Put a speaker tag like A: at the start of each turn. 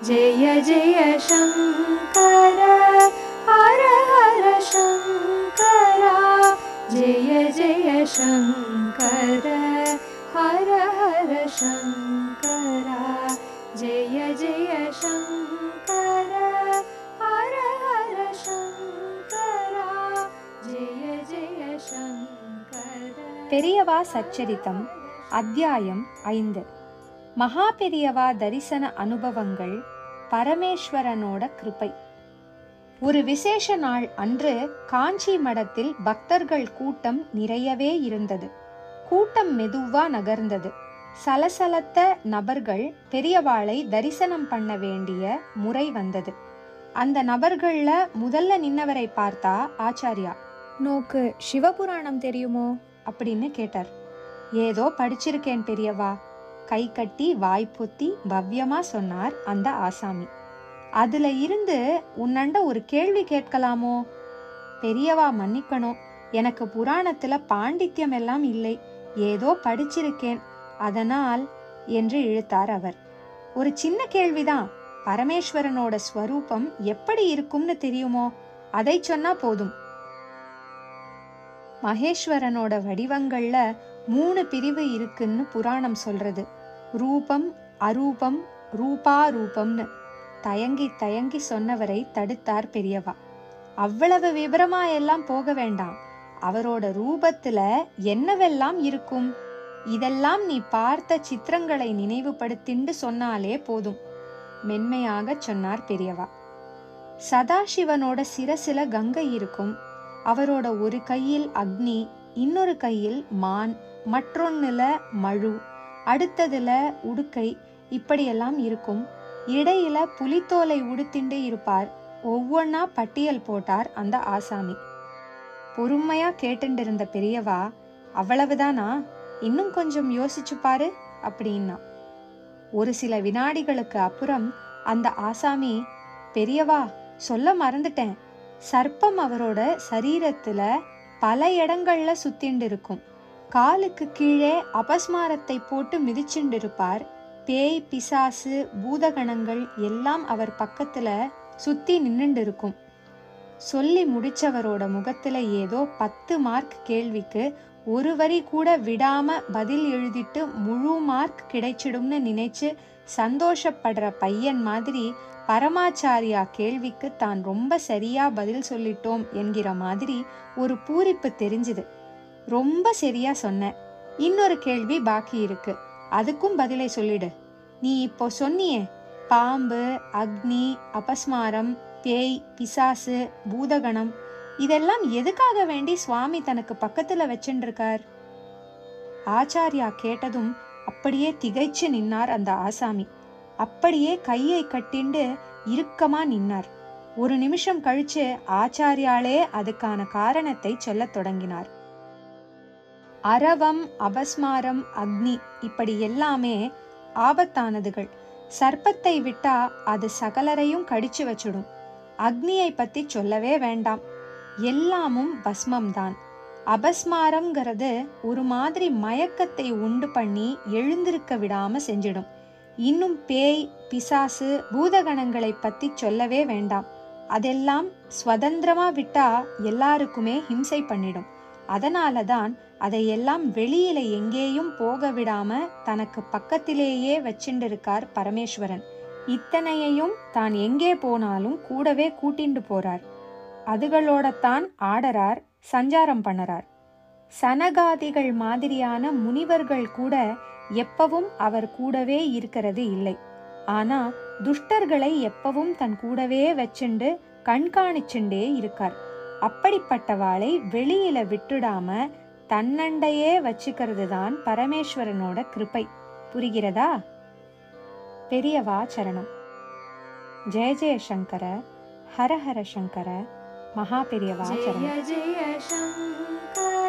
A: जय जय शंकर हर हर शंकरा जय जय शंकर हर हर शंकरा जय जय शंकर हर हर शंकरा जय जय शंकर.
B: பெரியவா சச்சரித்தம் அத்தியாயம் 5. மகா பெரியவா தரிசன அனுபவங்கள், பரமேஸ்வரனோட கிருபை. ஒரு விசேஷ நாள் அன்று காஞ்சி மடத்தில் பக்தர்கள் கூட்டம் நிறையவே இருந்தது. கூட்டம் மெதுவா நகர்ந்தது. சலசலத்த நபர்கள் பெரியவாளை தரிசனம் பண்ண வேண்டிய முறை வந்தது. அந்த நபர்கள்ல முதல்ல நின்னவரை பார்த்தா ஆச்சாரியா. நோக்கு சிவபுராணம் தெரியுமோ அப்படின்னு கேட்டார். ஏதோ படிச்சிருக்கேன் பெரியவா, கை கட்டி வாய்ப்பொத்தி பவ்யமா சொன்னார் அந்த ஆசாமி. அதுல இருந்து உன்னண்ட ஒரு கேள்வி கேட்கலாமோ? பெரியவா மன்னிக்கணும், எனக்கு புராணத்துல பாண்டித்யம் எல்லாம் இல்லை, ஏதோ படிச்சிருக்கேன், அதனால் என்று இழுத்தார் அவர். ஒரு சின்ன கேள்விதான். பரமேஸ்வரனோட ஸ்வரூபம் எப்படி இருக்கும்னு தெரியுமோ? அதை சொன்னா போதும். மகேஸ்வரனோட வடிவங்கள்ல 3 பிரிவு இருக்குன்னு புராணம் சொல்றது. ரூபம், அரூபம், ரூபாரூபம்னு. தயங்கி தயங்கி சொன்னவரை தடுத்தார் பெரியவா. அவ்வளவு விபரமா எல்லாம் போக வேண்டாம். அவரோட ரூபத்துல என்னவெல்லாம் இருக்கும், இதெல்லாம் நீ பார்த்த சித்திரங்களை நினைவுபடுத்திண்டு சொன்னாலே போதும், மென்மையாக சொன்னார் பெரியவா. சதாசிவனோட சிரசில கங்கை இருக்கும். அவரோட ஒரு கையில் அக்னி, இன்னொரு கையில் மான், மற்றொன்னுல மழு, அடுத்ததுல உடுக்கை, இப்படியெல்லாம் இருக்கும். இடையில புலித்தோலை உடுத்திண்டே இருப்பார். ஒவ்வொன்னா பட்டியல் போட்டார் அந்த ஆசாமி. பொறுமையா கேட்டுண்டிருந்த பெரியவா, அவ்வளவுதானா, இன்னும் கொஞ்சம் யோசிச்சு பாரு அப்படின்னா. ஒரு சில வினாடிகளுக்கு அப்புறம் அந்த ஆசாமி, பெரியவா சொல்ல மறந்துட்டேன், சர்ப்பம் அவரோட சரீரத்துல பல இடங்கள்ல சுத்திண்டு இருக்கும். காலுக்கு கீழே அபஸ்மாரத்தை போட்டு மிதிச்சுண்டு இருப்பார். பேய், பிசாசு, பூதகணங்கள் எல்லாம் அவர் பக்கத்துல சுத்தி நின்னுண்டு இருக்கும். சொல்லி முடிச்சவரோட முகத்துல ஏதோ 10 மார்க் கேள்விக்கு ஒரு வரி கூட விடாம பதில் எழுதிட்டு முழு மார்க் கிடைச்சிடும்னு நினைச்சு சந்தோஷப்படுற பையன் மாதிரி பரமாச்சாரியா கேள்விக்கு தான் ரொம்ப சரியா பதில் சொல்லிட்டோம் என்கிற மாதிரி ஒரு பூரிப்பு தெரிஞ்சுது. ரொம்ப சரியா சொன்ன, இன்னொரு கேள்வி பாக்கி இருக்கு, அதுக்கும் பதிலை சொல்லிடு. நீ இப்போ சொன்னியே, பாம்பு, அக்னி, அபஸ்மாரம், பேய், பிசாசு, பூதகணம், இதெல்லாம் எதுக்காக வேண்டி சுவாமி தனக்கு பக்கத்துல வச்சுருக்கார்? ஆச்சாரியா கேட்டதும் அப்படியே திகைச்சு நின்னார் அந்த ஆசாமி. அப்படியே கையை கட்டிண்டு இறுக்கமா நின்னார். ஒரு நிமிஷம் கழிச்சு ஆச்சாரியாலே அதுக்கான காரணத்தை சொல்லத் தொடங்கினார். அரவம், அபஸ்மாரம், அக்னி இப்படி எல்லாமே ஆபத்தானதுகள். சர்ப்பத்தை விட்டா அது சகலரையும் கடிச்சு வச்சிடும். அக்னியை பத்தி சொல்லவே வேண்டாம், எல்லாமும் பஸ்மம்தான். அபஸ்மாரம்ங்கிறது ஒரு மாதிரி மயக்கத்தை உண்டு பண்ணி எழுந்திருக்க விடாம செஞ்சிடும். இன்னும் பேய், பிசாசு, பூதகணங்களை பத்தி சொல்லவே வேண்டாம், அதெல்லாம் ஸ்வதந்திரமா விட்டா எல்லாருக்குமே ஹிம்சை பண்ணிடும். அதனாலதான் அதையெல்லாம் வெளியில எங்கேயும் போக விடாம தனக்கு பக்கத்திலேயே வச்சுண்டிருக்கார் பரமேஸ்வரன். இத்தனையையும் தான் எங்கே போனாலும் கூடவே கூட்டிண்டு போறார். அதுகளோடத்தான் ஆடறார், சஞ்சாரம் பண்ணறார். சனகாதிகள் மாதிரியான முனிவர்கள் கூட எப்பவும் அவர் கூடவே இருக்கிறது இல்லை. ஆனா துஷ்டர்களை எப்பவும் தன் கூடவே வச்சுண்டு கண்காணிச்சுண்டே இருக்கார். அப்படிப்பட்டவாளை வெளியில விட்டுடாம தன்னண்டையே வச்சுக்கிறது தான் பரமேஸ்வரனோட கிருபை. புரிகிறதா? பெரியவா சரணம். ஜெய ஜெய சங்கர, ஹர ஹர சங்கர, மகா பெரியவா சரணம்.
A: जय जय शंकर